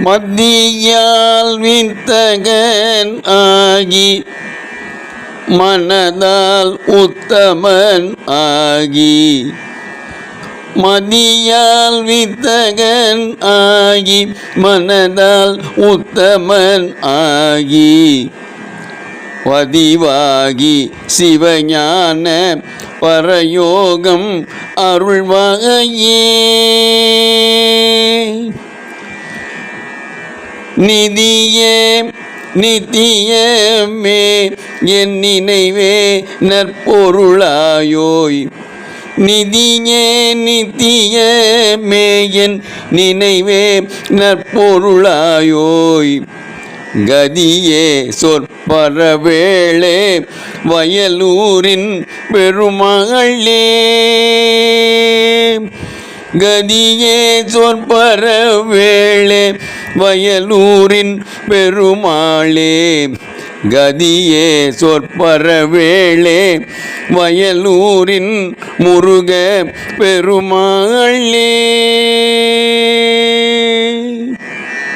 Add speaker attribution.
Speaker 1: மத்தியால் வித்தகன் ஆகி மனதால் உத்தமன் ஆகி மதியால் வித்தகன் ஆகி மனதால் உத்தமன் ஆகி பதிவாகி சிவஞான பரயோகம் அருள்வாயே நிதியே நித்தியமே என் நினைவே நற்பொருளாயோய் நிதியே நித்தியமே என் நினைவே நற்பொருளாயோய் கதியே சொற்பரவேளே வயலூரின் பெருமகளே கதியே சொற்பரவேளே வயலூரின் பெருமாளே கதியே சொற்பரவேளே வயலூரின் முருக பெருமாளே.